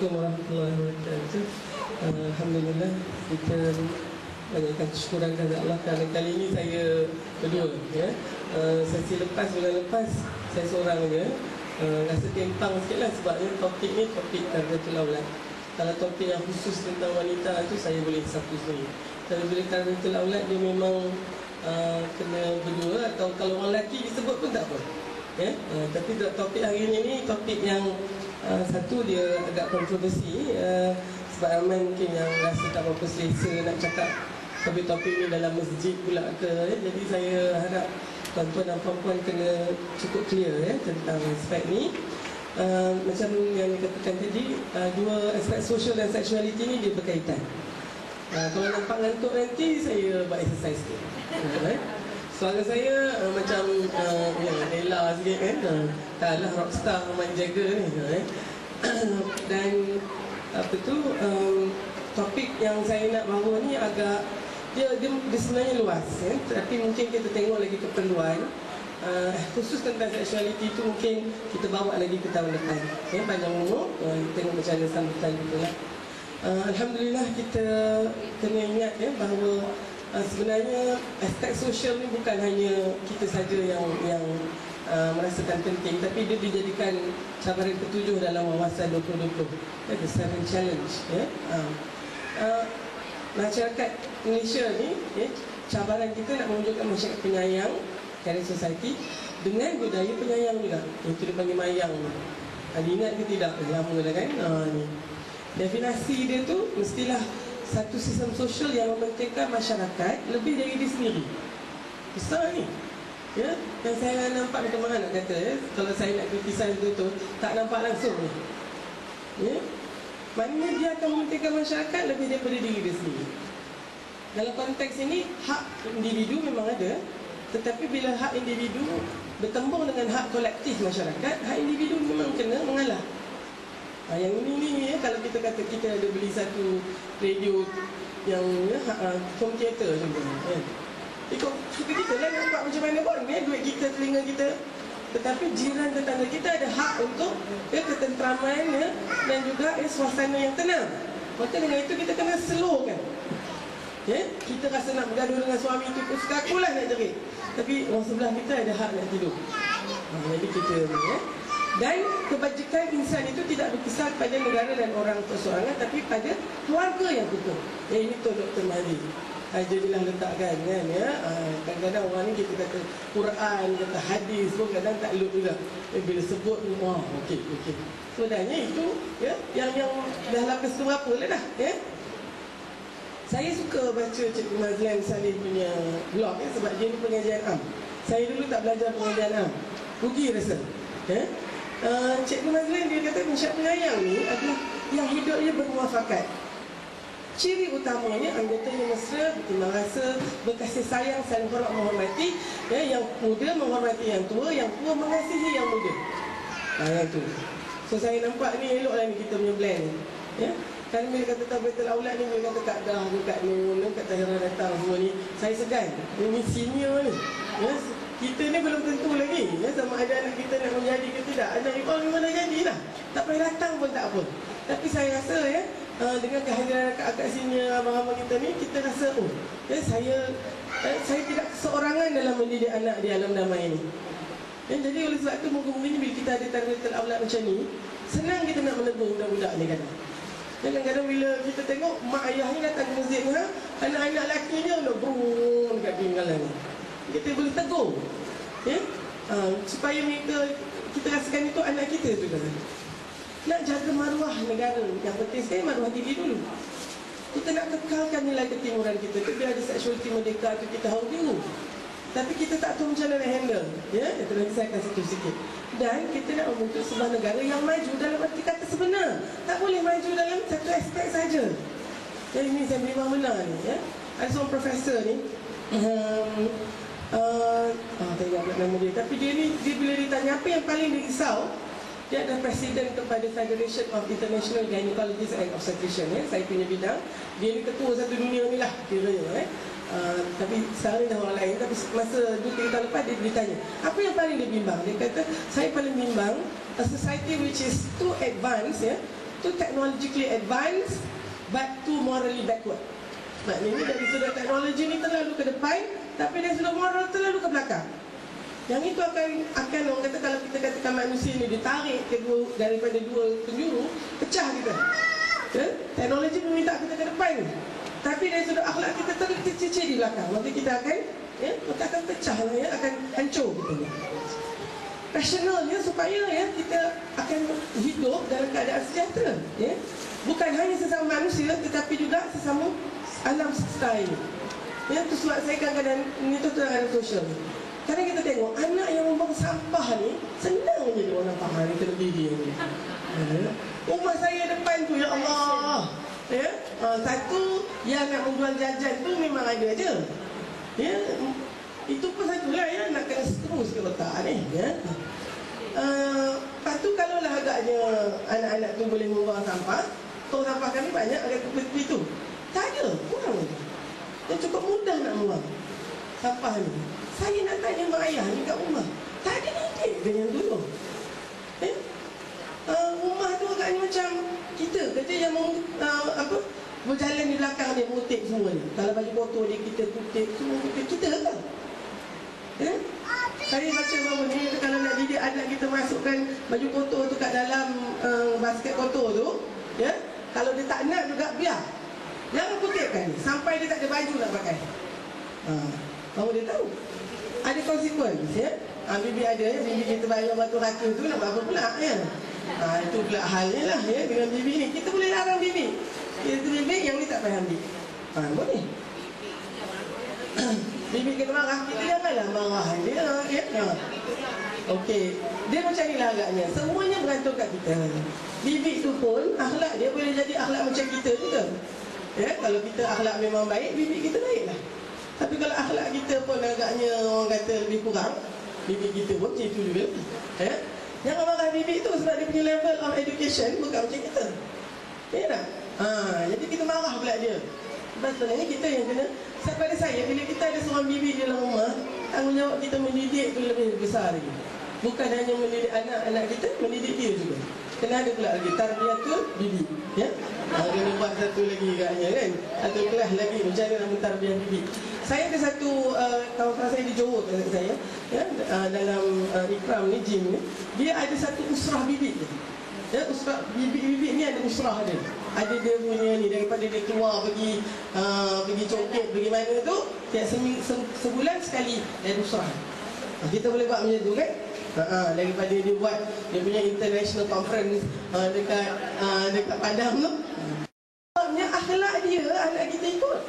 Assalamualaikum warahmatullahi wabarakatuh. Alhamdulillah, kita banyakkan syukuran kepada Allah kerana kali ini saya berdua, ya. Sesi lepas, bulan lepas saya seorang je. Rasa timpang sikit lah sebabnya topik ni topik Tarbiyatul Aulad. Kalau topik yang khusus tentang wanita tu saya boleh satu sendiri. Kalau bila Tarbiyatul Aulad dia memang kena berdua, atau kalau orang lelaki disebut pun tak apa, ya. Tapi topik hari ini ni topik yang satu dia agak kontroversi, sebab ramai mungkin yang rasa tak berapa selesa nak cakap topik-topik ni dalam masjid pula ke, ya. Jadi saya harap tuan-tuan dan puan-puan kena cukup clear, ya, tentang aspek ni. Macam yang dikatakan tadi, dua aspek sosial dan seksualiti ni dia berkaitan. Kalau nampak ngantuk nanti, saya buat exercise sikit. Suara saya macam Ella sikit kan. Taklah rockstar main jaga ni. Dan apa tu, topik yang saya nak bawa ni agak dia sebenarnya luas, ya. Tapi mungkin kita tengok lagi keperluan khusus tentang seksualiti itu mungkin kita bawa lagi ke tahun depan, ya, panjang umur. Tengok macam mana sambutan kita lah. Alhamdulillah kita kena ingat, ya, bahawa sebenarnya aspek sosial ni bukan hanya kita saja yang merasakan penting, tapi dia dijadikan cabaran ketujuh dalam wawasan 2020, the 7 challenge, ya. Masyarakat Malaysia ni, ya, cabaran kita nak mewujudkan masyarakat penyayang, caring society, dengan budaya penyayang juga. Itu dia panggil mayang. Ingat ke tidak? Lama dah kan? Ni definisi dia tu mestilah satu sistem sosial yang mementingkan masyarakat lebih dari diri sendiri. Besar ni, ya. Yang saya nampak macam mana nak kata, ya, kalau saya nak criticize betul, tak nampak langsung ni, ya. Maknanya dia akan mementingkan masyarakat lebih daripada diri dia sendiri. Dalam konteks ini, hak individu memang ada, tetapi bila hak individu bertembung dengan hak kolektif masyarakat, hak individu memang kena mengalah. Yang ini, ya, kalau kita kata kita ada beli satu radio yang, ya, home theater contohnya, ya. Ikut suka kita lah, nampak macam mana pun, ya, duit kita, telinga kita. Tetapi jiran tetangga kita ada hak untuk, ya, ketentraman, ya, dan juga, ya, suasana yang tenang. Maka dengan itu kita kena slowkan, ya. Kita rasa nak bergaduh dengan suami itu, suka akulah nak jerit, tapi orang sebelah kita ada hak nak tidur. Jadi kita, ya. Dan kebajikan insan itu tidak berkisar pada negara dan orang perseorangan, tapi pada keluarga yang utuh. Ini tu Dr. Mahdi jadilah letakkan, kan, ya. Kadang-kadang orang ni kita kata Quran, kata hadis pun kadang tak elok juga. Bila sebut, wah, okey. Sebenarnya itu, ya, yang dah lapis tu berapa lah dah, ya. Saya suka baca Cikgu Mazlan Saleh punya blog, ya, sebab dia ni pengajian am. Saya dulu tak belajar pengajian am, rugi rasa, ya. Cikgu Mazlan dia kata masyarakat penyayang ni adalah yang hidupnya bermuafakat. Ciri utamanya anggotanya mesra, bertimbang rasa, berkasih sayang, saling hormat menghormati, ya, yang muda menghormati yang tua, yang tua mengasihi yang muda. Yang tu. So saya nampak ni eloklah ni kita punya blend ni, ya. Kan bila kata Tarbiyatul Aulad ni, bila kata Kak Dah, Kak Nur, Kak Tahira datang semua ni, saya segan. Ini senior ni, ya. Kita ni belum tentu lagi, ya, sama ada anak kita nak menjadi ke tidak. Anak Iqbal memang dah jadilah, tak payah datang pun tak apa. Tapi saya rasa, ya, dengan kehadiran akak senior abang-abang kita ni, kita rasa, oh, ya, saya tidak keseorangan dalam mendidik anak di alam damai ini, ya. Jadi oleh sebab itu mungkin bila kita ada Tarbiyatul Aulad macam ni, senang kita nak menegur budak-budak ni kadang. Kadang-kadang bila kita tengok mak ayahnya datang ke masjid ni, anak-anak lakinya nak berun kat pinggalan ni, kita boleh tegur, ya, supaya mereka, kita rasakan itu anak kita juga. Nak jaga maruah negara, yang penting sekali maruah diri dulu. Kita nak kekalkan nilai ketimuran kita, biar ada seksualiti merdeka itu kita haru. Tapi kita tak tahu macam mana nak handle, ya. Itu nanti saya akan sentuh sikit. Dan kita nak membentuk sebuah negara yang maju dalam arti kata sebenar. Tak boleh maju dalam satu aspek saja. Jadi ini saya memang benar ni, ya. Ada seorang profesor ni, tak ingat nama dia, tapi dia ni, dia bila ditanya apa yang paling dirisau, dia adalah presiden kepada Federation of International Gynecologists and Obstetricians, ya. Saya punya bidang. Dia ni ketua satu dunia ni lah kiranya, ya. Tapi sekarang dah orang lain. Tapi masa 2-3 tahun lepas dia ditanya apa yang paling dia bimbang. Dia kata saya paling bimbang a society which is too advanced, ya, too technologically advanced but too morally backward. Maknanya dari sudut teknologi ni terlalu ke depan, tapi dari sudut moral terlalu ke belakang. Yang itu akan orang kata, kalau kita katakan manusia ni ditarik daripada dua penjuru, pecah kita. Teknologi meminta kita ke depan, tapi dari sudut akhlak kita tercicir di belakang. Maka kita akan akan pecah lah, akan hancur kita. Rasionalnya supaya kita akan hidup dalam keadaan sejahtera. Bukan hanya sesama manusia, tetapi juga sesama alam semesta ini. Itu sebab saya kadang-kadang ni tu dalam sosial. Kadang kita tengok anak yang membuang sampah ni senang je dia orang nampak ni televisi ni. Rumah saya depan tu, ya Allah. Satu yang nak menjual jajan tu memang ada aja. Itu pun satulah nak kena terus ke otak ni. Lepas tu kalaulah agaknya anak-anak tu boleh membuang sampah, tong sampah kami banyak ada tepi tu. Tak ada, kurang je. Yang cukup mudah nak buang sampah ni. Saya nak tanya mak ayah ni kat rumah, tak ada nanti dengan dulu. Rumah tu agaknya macam kita kerja yang berjalan di belakang dia, mengutip semua ni. Kalau baju kotor dia, kita kutip semua, kita kan? Saya baca bahawa ni, kalau nak didik anak kita masukkan baju kotor tu kat dalam basket kotor tu, kalau dia tak nak juga, biar. Jangan kutipkan ni sampai dia tak ada baju nak pakai. Baru dia tahu ada konsekuensi. Bibi ada, bibi kita bayar batu rata tu nak berapa pula itu pula halnya lah dengan bibi ni. Kita boleh larang bibi, bibi yang ni tak payah ambil. Boleh. Bibi kena marah, kita janganlah marah dia. Okey, dia macam ni lah agaknya. Semuanya bergantung kat kita. Bibi tu pun akhlak dia boleh jadi akhlak macam kita juga. Kalau kita akhlak memang baik, bibi kita baiklah. Tapi kalau akhlak kita pun agaknya orang kata lebih kurang, bibi kita pun macam itu juga. Jangan marah bibi tu sebab dia punya level of education bukan macam kita. Tak? Jadi kita marah pula dia. Sebab sebenarnya kita yang kena. Pada saya, bila kita ada seorang bibi dalam rumah, tanggungjawab kita mendidik tu lebih besar lagi. Bukan hanya mendidik anak-anak kita, mendidik dia juga. Kena ada pula lagi tarbiyatul bibi. Kena buat satu lagi agaknya kan, satu kelas lagi macam mana nak mentarbiah bibi. Saya ada satu kawan-kawan saya di Johor, saya dalam ikram ni, gym ni, dia ada satu usrah bibi dia. Usrah bibi ni ada usrah dia. Ada dia punya ni, daripada dia keluar pergi congkit, pergi mana tu, tiap sebulan sekali ada usrah. Kita boleh buat macam tu kan? Daripada dia buat dia punya international conference dekat Padang tu, sebabnya akhlak dia anak kita ikut.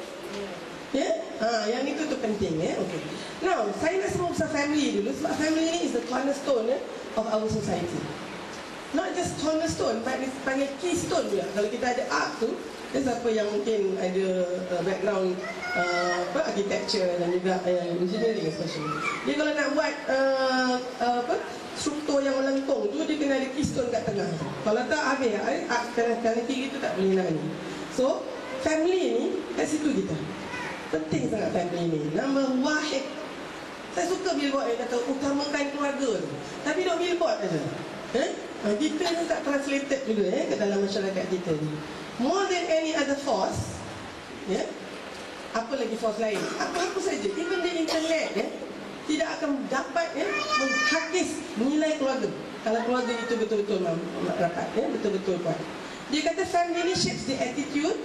Yang itu tu penting. Okay. Now, saya nak sebut pasal family dulu, sebab family ni is the cornerstone of our society. Not just cornerstone, but it's panggil keystone juga. Kalau kita ada art tu, siapa yang mungkin ada background architecture dan juga engineering especially, dia kalau nak buat struktur yang melengkung tu, dia kena ada keystone kat tengah. Kalau tak habis kanan kiri tu tak boleh nak ni. So family ni kat situ kita penting sangat. Family ni nombor wahid. Saya suka billboard yang kata utamakan keluarga tu, tapi duk billboard aja. Kita ni tak translated juga ke dalam masyarakat kita ni. More than any other force, apa lagi force lain, apa saja, even the internet tidak akan dapat menghakis menilai keluarga kalau keluarga itu betul-betul rapat, betul-betul kuat. Dia kata family shapes the attitude,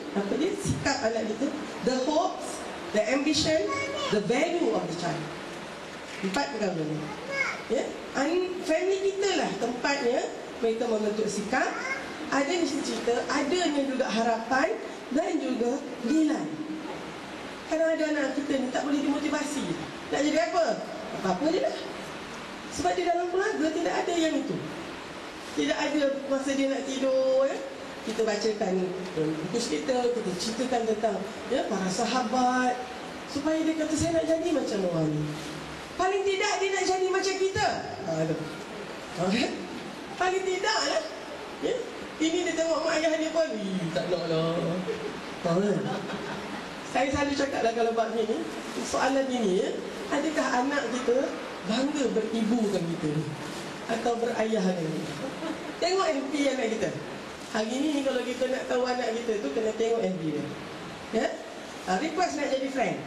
sikap anak kita, the hopes, the ambition, the value of the child. 4 perkara ni. Family kita lah tempatnya mereka membentuk sikap, adanya cita-cita, adanya juga harapan dan juga nilai. Kadang ada anak kita ni tak boleh dimotivasi nak jadi apa? Apa-apa je lah. Sebab di dalam keluarga tidak ada yang itu. Tidak ada masa dia nak tidur, kita bacakan buku cerita, kita ceritakan tentang para sahabat, supaya dia kata saya nak jadi macam orang ni. Paling tidak dia nak jadi macam kita. Paling tidak lah. Ini dia tengok mak ayah dia pun, tak nak lah. Saya selalu cakap lah kalau buat ni, soalan ini adakah anak kita bangga beribukan kita ni, atau berayahan kita? Tengok MP anak kita. Hari ni kalau kita nak tahu anak kita tu, kena tengok FB dia. Ya? Request nak jadi friend.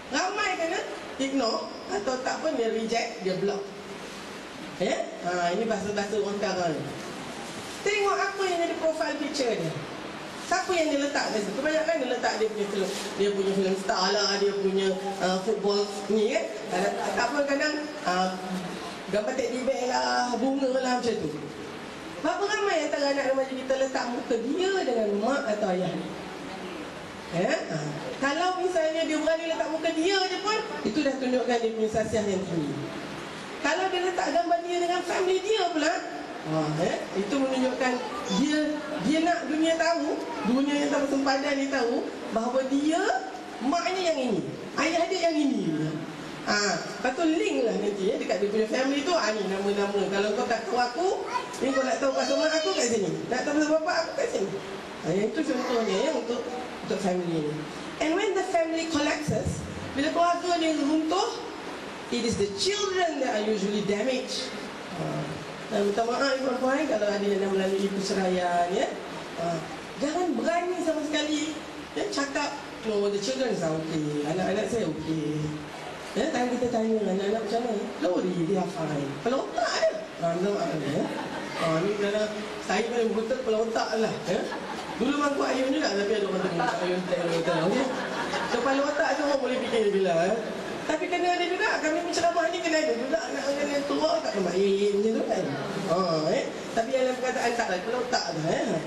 Ramai kena ignore, atau tak pun dia reject, dia block. Ya? Ini bahasa-bahasa orang sekarang. Tengok apa yang jadi profile picture dia. Siapa yang dia letak kat situ? Kebanyakan dia letak dia punya film star lah, dia punya football ni kan. Kadang-kadang gambar teddy bear lah, bunga lah, macam tu. Berapa ramai antara anak remaja kita letak muka dia dengan mak atau ayah dia? Ya? Kalau misalnya dia berani letak muka dia je pun, itu dah tunjukkan dia punya sasiah yang tinggi. Kalau dia letak gambar dia dengan family dia pula, itu menunjukkan dia nak dunia tahu, dunia yang tak bersempadan ni tahu bahawa dia, maknya yang ini, ayah dia yang ini. Lepas tu link lah nanti dekat dia punya family tu. Ni nama-nama. Kalau kau tak tahu aku, ni kau nak tahu pasal mak aku kat sini, nak tahu pasal bapak aku kat sini. Yang itu contohnya ya, untuk family ni. And when the family collapses, bila keluarga ni runtuh, it is the children that are usually damaged. Dan minta maaf puan-puan kalau ada yang melalui perceraian ya. Jangan berani sama sekali ya, cakap no, the children are okay, anak-anak saya okay. Ya, tanya kita tanya anak-anak macam mana? Don't worry, they are fine. Kepala otak ya. Minta maaf ya. Ni kadang saya paling betul kepala otak lah ya. Dulu mangkuk ayun juga, tapi ada orang tengok mangkuk ayun tak betul. Okey. Kepala otak tu orang boleh fikir bila ya. Tapi kena ada juga, kami penceramah ni kena ada juga anak-anak yang tua tak nampak macam tu kan. Tapi yang dalam perkataan tak lah, kepala otak dah ya.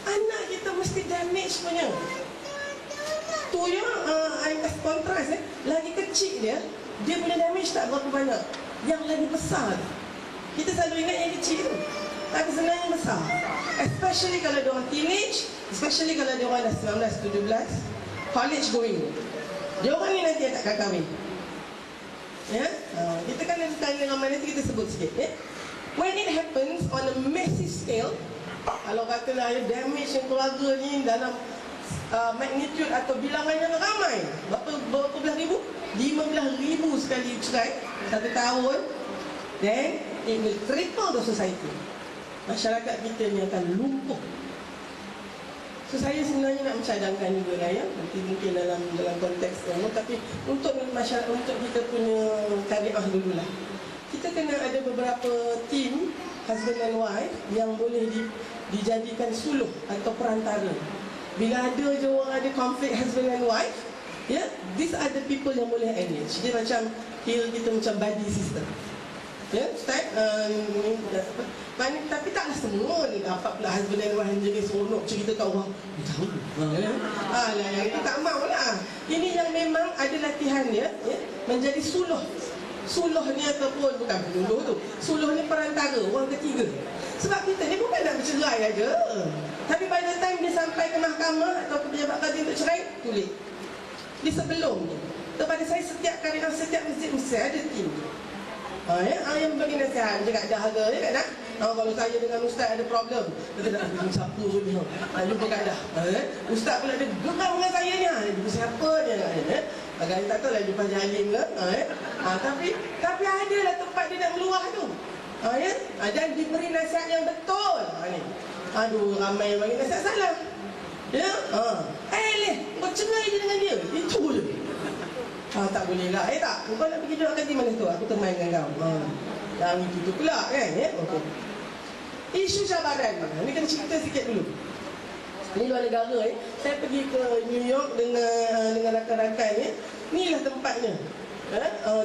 Anak kita mesti damage punya. Tu ya, as kontras lagi kecil dia punya damage tak berapa banyak. Yang lagi besar, kita selalu ingat yang kecil tu, tapi sebenarnya besar. Especially kalau dia orang teenage, especially kalau dia orang dah 19, 17, college going. Dia orang ni nanti yang tak kahwin. Ya, kita kan ada tanya ramai nanti kita sebut sikit ya. When it happens on a massive scale, kalau katalah damage yang keluarga ni dalam magnitude atau bilangannya ramai, berapa belas ribu? 15,000 sekali cerai satu tahun, then it will cripple the society. Masyarakat kita ni akan lumpuh. So saya sebenarnya nak mencadangkan juga lah ya, nanti mungkin dalam konteks tu, tapi untuk masyarakat, untuk kita punya tariah dululah, kita kena ada beberapa team husband and wife yang boleh dijadikan suluh atau perantara. Bila ada je orang ada konflik husband and wife, ya, these are the people yang boleh manage. Dia macam kita macam buddy system. Ya, start tapi taklah semua ni dapat pula husband and wife jadi seronok cerita kat orang. Tahu. Yang itu tak mau lah. Ini yang memang ada latihan dia ya, menjadi suluh. Suluh ni ataupun bukan penyuluh tu. Suluh ni perantara, orang ketiga. Sebab kita ni bukan nak bercerai aja. Tapi pada time dia sampai ke mahkamah atau ke pejabat kadin untuk cerai, tulis. Di sebelum ni. Kepada saya setiap kali setiap masjid mesti ada tim. Yang bagi nasihat jaga dahaga ya kan nak. Kalau saya dengan ustaz ada problem, kita nak pergi siapa ni. Jumpa kadah. Ustaz pula dia geram dengan saya ni. Jumpa siapa dia agak tak tahu lah jumpa Jalim ke. Tapi ada lah tempat dia nak meluah tu. Dan diberi nasihat yang betul. Aduh, ramai yang bagi nasihat salah. Ya? Kau cerai je dengan dia. Itu je. Tak boleh lah. Tak. Kau nak pergi duduk kat mana tu? Aku teman dengan kau. Yang itu pula kan? Ya? Okay. Isu cabaran. Ni kena cerita sikit dulu. Ni luar negara saya pergi ke New York dengan rakan-rakan ya. Inilah tempatnya.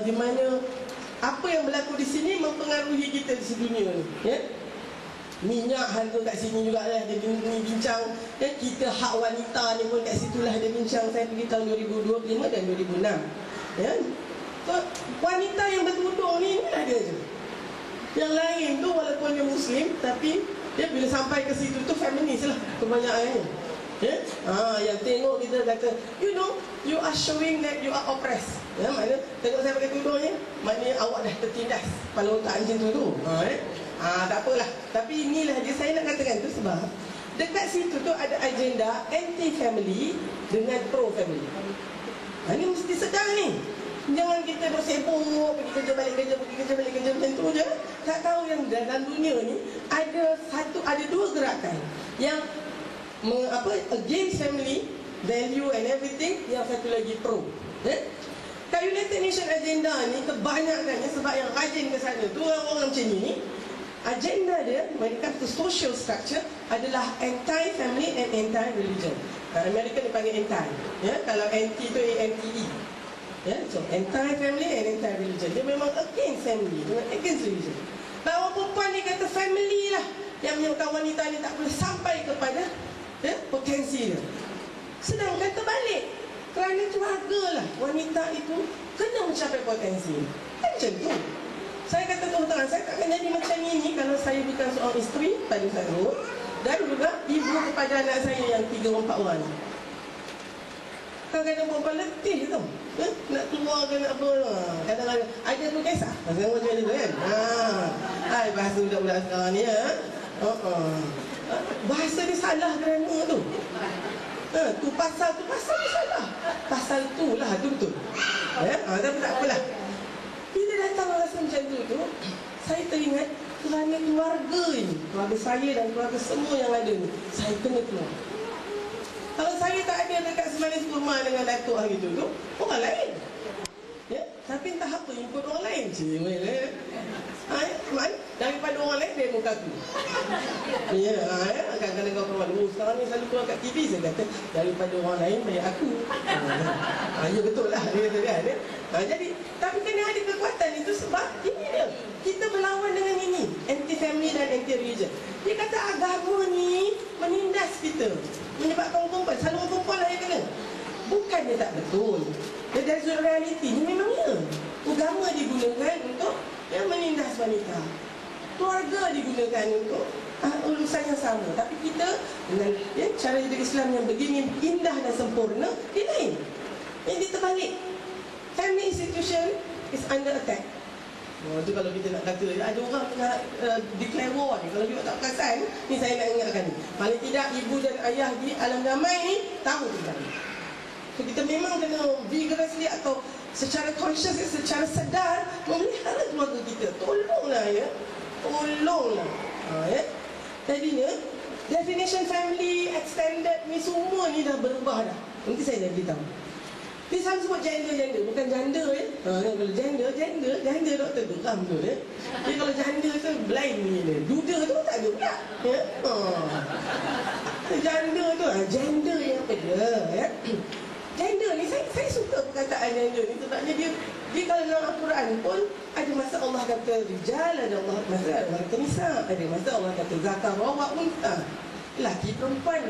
Di mana apa yang berlaku di sini mempengaruhi kita di sedunia ni. Ya? Minyak harga kat sini juga lah dia bincang ya, kita hak wanita ni pun kat situlah dia bincang. Saya pergi tahun 2025 dan 2006 ya. So, wanita yang bertudung ni inilah dia je. Yang lain tu walaupun dia Muslim, tapi dia bila sampai ke situ tu feminis lah kebanyakannya ya. Yang tengok kita kata you know, you are showing that you are oppressed ya. Maknanya tengok saya pakai tudung ni, maknanya awak dah tertindas kepala otak macam tu tak apalah. Tapi inilah dia saya nak katakan tu sebab dekat situ tu ada agenda anti-family dengan pro-family. Ini mesti sedang ni. Jangan kita bersibuk, pergi kerja balik kerja, pergi kerja balik kerja macam tu je. Tak tahu yang dalam dunia ni ada dua gerakan yang against family value and everything, yang satu lagi pro. Kat United Nations agenda ni kebanyakannya, sebab yang rajin ke sana tu orang-orang macam ni, agenda dia when it comes to social structure adalah anti-family and anti-religion. Amerika dia panggil anti, kalau anti tu ANTE, so anti-family and anti-religion. Dia memang against family, against religion. Orang perempuan ni kata family lah yang menyebabkan wanita ni tak boleh sampai kepada potensi dia. Sedangkan terbalik, kerana keluarga lah wanita itu kena mencapai potensi. Macam tu. Saya kata terus terang, saya takkan jadi macam ini kalau saya bukan seorang isteri pada saya, dan juga ibu kepada anak saya yang 3 orang 4 orang. Kadang-kadang perempuan letih tu, nak keluar ke nak apa. Kadang-kadang ada tu kisah pasal macam ni tu kan. Hai, bahasa budak-budak sekarang ni bahasa dia salah kerana tu. Tu pasal dia salah. Pasal tu lah, tu betul. Tapi tak apalah. Bila datang rasa macam tu, saya teringat kerana keluarga ini, keluarga saya dan keluarga semua yang ada ni, saya kena keluar. Kalau saya tak ada dekat semanis rumah dengan datuk hari tu, orang lain. Tapi entah apa, ikut orang lain. Daripada orang lain, dia muka aku. Kadang-kadang kau kawan, sekarang ni selalu keluar kat TV, saya kata, daripada orang lain, bayar aku. Ya betul lah, dia kata kan. Jadi, tapi kena ada kekuatan itu sebab ini dia. Kita berlawan dengan ini, anti-family dan anti-religion. Dia kata agama ni menindas kita, menyebabkan perempuan, selalu perempuan lah yang kena. Bukan dia tak betul. Dari sudut realiti ni memang ya. Agama digunakan untuk menindas wanita. Keluarga digunakan untuk urusan yang sama. Tapi kita dengan cara hidup Islam yang begini indah dan sempurna, dia lain. Yang dia terbalik. Family institution is under attack. Itu kalau kita nak kata, ada orang nak declare war ni. Kalau juga tak perasan, ni saya nak ingatkan ni. Paling tidak ibu dan ayah di alam damai ni tahu tidak. So, kita memang kena vigorously atau secara conscious, secara sedar memelihara keluarga kita. Tolonglah tolonglah. Jadinya definition family, extended ni semua ni dah berubah dah. Nanti saya dah beritahu. Dia selalu sebut gender, bukan janda kalau gender doktor geram tu Jadi kalau janda tu blind ni duda tu tak ada pula Janda tu gender yang apa dia Gender ni saya suka perkataan gender ni sebabnya dia kalau dalam Al-Quran pun ada masa Allah kata rijal, ada masa Allah kata nisa, ada masa Allah kata zakar wa unta, lelaki perempuan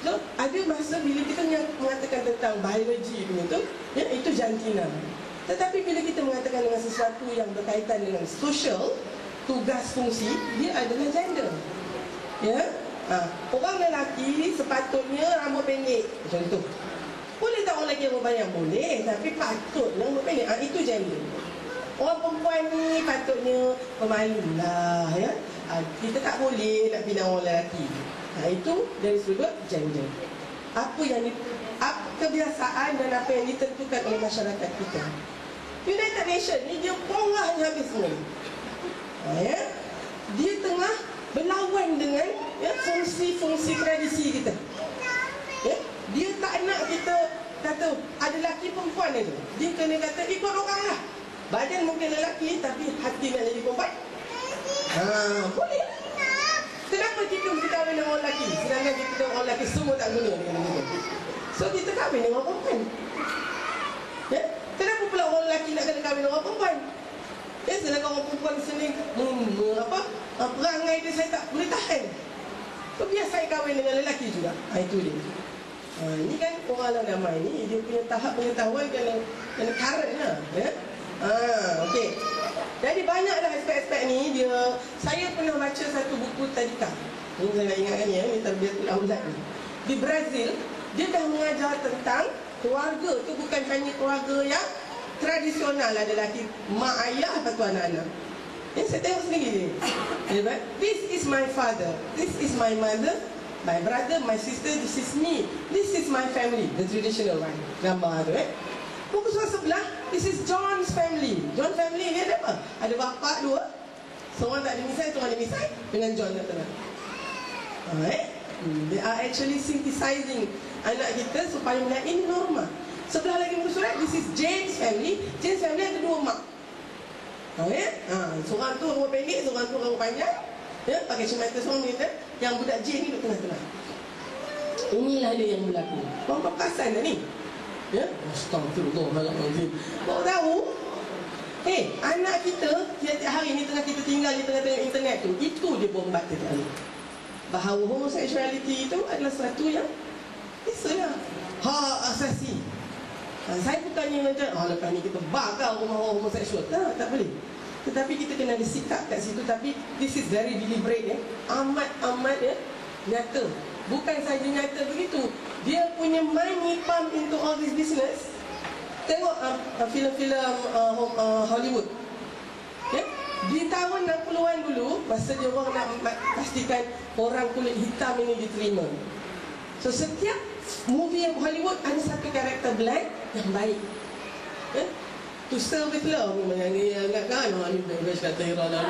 So, ada masa bila kita mengatakan tentang biologi tu, itu jantina. Tetapi bila kita mengatakan dengan sesuatu yang berkaitan dengan social, tugas fungsi, dia adalah gender. Orang lelaki sepatutnya rambut pendek, macam tu. Boleh tak orang lelaki rambut panjang? Boleh, tapi patutnya rambut pendek. Itu gender. Orang perempuan ni patutnya pemalu lah. Kita tak boleh nak pindah orang lelaki. Itu dari sudut gender. Apa yang kebiasaan dan apa yang ditentukan oleh masyarakat kita. United Nations ni dia pongahnya habis semua. Dia tengah berlawan dengan fungsi-fungsi tradisi kita. Dia tak nak kita kata ada lelaki perempuan itu. Dia kena kata ikut orang lah. Badan mungkin lelaki tapi hati nak jadi perempuan. Boleh. Kenapa kita mesti kahwin dengan orang lelaki? Sedangkan kita dengan orang lelaki semua tak guna dengan kita. So kita kahwin dengan orang perempuan. Kenapa pula orang lelaki nak kena kahwin dengan orang perempuan? Sedangkan orang perempuan sendiri perangai dia saya tak boleh tahan. So biar saya kahwin dengan lelaki juga. Itu dia. Ini kan orang alam damai ni, dia punya tahap pengetahuan kena current lah. Okey. Jadi banyaklah aspek-aspek ni. Saya pernah baca satu buku tadika. Ini saya nak ingatkan ni Tarbiyatul Aulad ni. Di Brazil, dia dah mengajar tentang keluarga tu bukan hanya keluarga yang tradisional, ada lelaki mak ayah lepas tu anak-anak. Saya tengok sendiri dia. This is my father, this is my mother, my brother, my sister, this is me, this is my family. The traditional one. Gambar tu Buku surah sebelah, this is John's family. John family ni ada apa? Ada bapa dua, seorang tak ada misai, seorang ada misai, dengan John kat tengah. They are actually synthesizing anak kita supaya melihat ini normal. Sebelah lagi buku surat, this is Jane's family. Jane's family ada dua mak. Seorang tu rambut pendek, seorang tu rambut panjang, pakai cermin seorang ni, yang budak Jane ni duduk tengah-tengah. Inilah dia yang berlaku. Kau perasan dah ni? Astagfirullahaladzim. Kau tahu? Anak kita tiap-tiap hari ni tengah kita tinggal di tengah-tengah internet tu, itu dia bombat tiap hari. Bahawa homoseksualiti itu adalah sesuatu yang biasalah, hak asasi. Saya bukannya macam lepas ni kita bakar rumah homoseksual. Tak boleh. Tetapi kita kena ada sikap kat situ. Tapi this is very deliberate, amat nyata. Bukan saja nyata begitu, dia punya money pump into all this business. Tengok filem-filem Hollywood, di tahun 60-an dulu, masa dia orang nak pastikan orang kulit hitam ini diterima. So setiap movie yang Hollywood ada satu karakter black yang baik, to serve with love. Yang ni agak kan, ni best kata Ira dah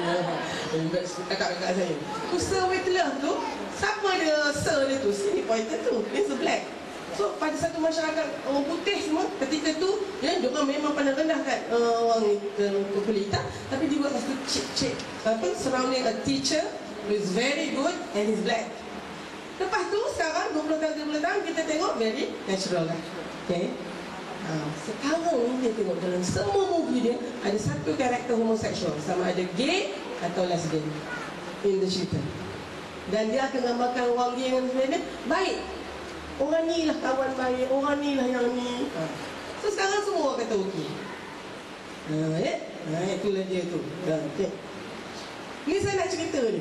ni, best kakak-kakak saya. To serve with love tu, siapa dia sir dia tu? Sini pointer tu, it's a black. So pada satu masyarakat orang putih semua ketika tu, dia orang memang pandang rendahkan orang kulit hitam, tapi dia buat satu chip surrounding a teacher who is very good and is black. Lepas tu sekarang 20 tahun 30 tahun kita tengok very natural lah. Sekarang ni dia tengok dalam semua movie dia ada satu karakter homoseksual, sama ada gay atau lesbian in the shooter. Dan dia akan gambarkan orang gay dengan lesbian baik. Orang ni lah kawan baik, orang ni lah yang ni. So sekarang semua orang kata okey. Itulah dia tu. Ni saya nak cerita ni.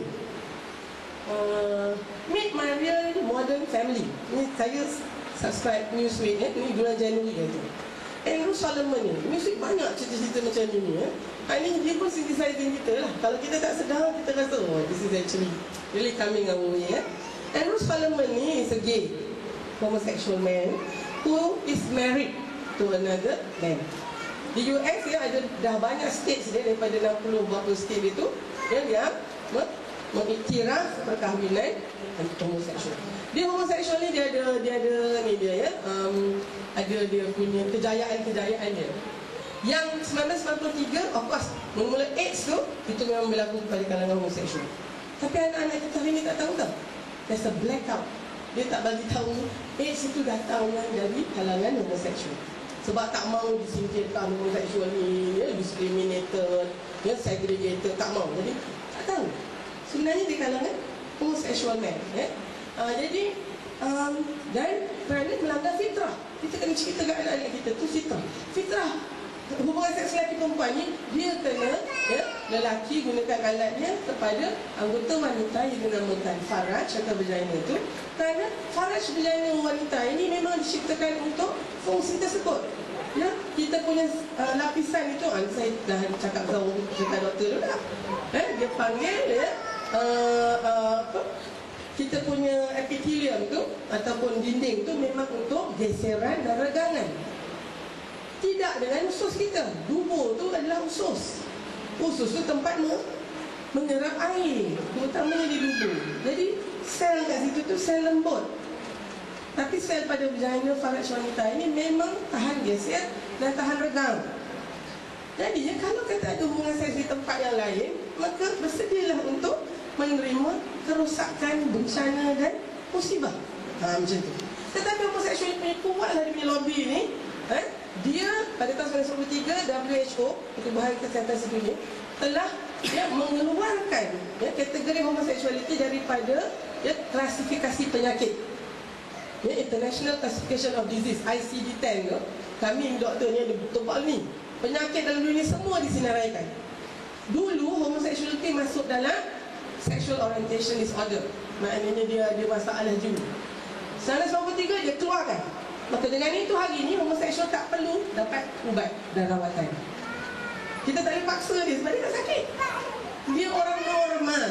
Meet my real modern family. Ni saya subscribe Newsweek ni bulan Januari tu. Andrew Solomon ni, Newsweek banyak cerita-cerita macam ni ni dia pun synthesizing kita lah. Kalau kita tak sedar, kita rasa this is actually really coming our way. Andrew Solomon ni is a gay homosexual man who is married to another man. Di US ada dah banyak states dia, daripada 60 berapa state itu yang mengiktiraf perkahwinan homoseksual. Dia homoseksual ni dia ada ni dia ada dia punya kejayaan dia. Yang 1993 of course mula-mula AIDS tu itu memang berlaku pada kalangan homoseksual. Tapi anak-anak kita hari ni tak tahu tau. There's a blackout. Dia tak bagi tahu AIDS itu datang dari kalangan homoseksual. Sebab tak mau disingkirkan homoseksual ni, discriminated, segregated, tak mau. Jadi tak tahu. Sebenarnya di kalangan homoseksual man. Jadi dan kerana melanggar fitrah. Kita kena cerita kat anak-anak kita tu fitrah. Hubungan seks lelaki perempuan ni, dia kena lelaki gunakan alatnya kepada anggota wanita yang dinamakan faraj atau vagina tu. Kerana faraj vagina wanita ini memang diciptakan untuk fungsi tersebut. Kita punya lapisan itu, saya dah cakap dekat doktor dulu dah. Dia panggil kita punya epithelium tu ataupun dinding tu memang untuk geseran dan regangan. Tidak dengan usus kita. Dubur tu adalah usus. Usus tu tempat menyerap air, terutamanya di dubur. Jadi sel kat situ tu sel lembut. Tapi sel pada vagina faraj wanita ini memang tahan geser dan tahan regang. Jadi kalau kata ada hubungan seks di tempat yang lain, maka bersedialah untuk menerima kerosakan, bencana dan musibah. Macam tu. Tetapi homoseksual punya kuatlah dia punya lobby ni. Dia pada tahun 1993 WHO, Pertubuhan Kesihatan Sedunia, telah mengeluarkan kategori homoseksualiti daripada klasifikasi penyakit. International Classification of Disease, ICD-10 tu. Kami doktor ni ada tebal ni. Penyakit dalam dunia semua disenaraikan. Dulu homoseksualiti masuk dalam sexual orientation disorder. Maknanya dia masalah juga. 1993 dia keluarkan. Maka dengan itu hari ini homoseksual tak perlu dapat ubat dan rawatan. Kita tak boleh paksa dia sebab dia tak sakit. Dia orang normal.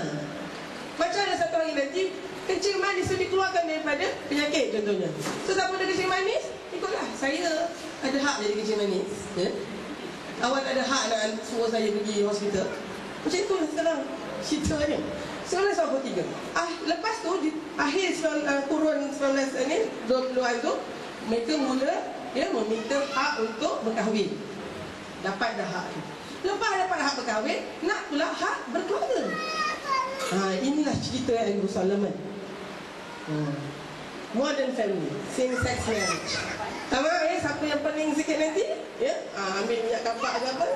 Macam ada satu hari nanti kencing manis itu dikeluarkan daripada penyakit contohnya. So siapa ada kencing manis, ikutlah. Saya ada ada hak jadi kencing manis, ya? Awak tak ada hak nak suruh saya pergi hospital. Macam itulah sekarang ceritanya. 1943. Lepas tu di akhir kurun 19 ni 20-an tu, mereka mula meminta hak untuk berkahwin. Dapat dah hak tu. Lepas dapat hak berkahwin, nak pula hak berkeluarga. Inilah cerita Andrew Solomon. Modern family, same sex marriage. Sama siapa yang pening sikit nanti, ambil minyak kapak ke apa,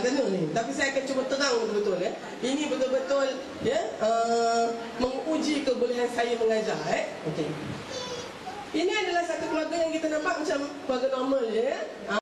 kena ni. Tapi saya akan cuba terang betul-betul, Ini betul-betul menguji kebolehan saya mengajar, Okey. Ini adalah satu keluarga yang kita nampak macam keluarga normal,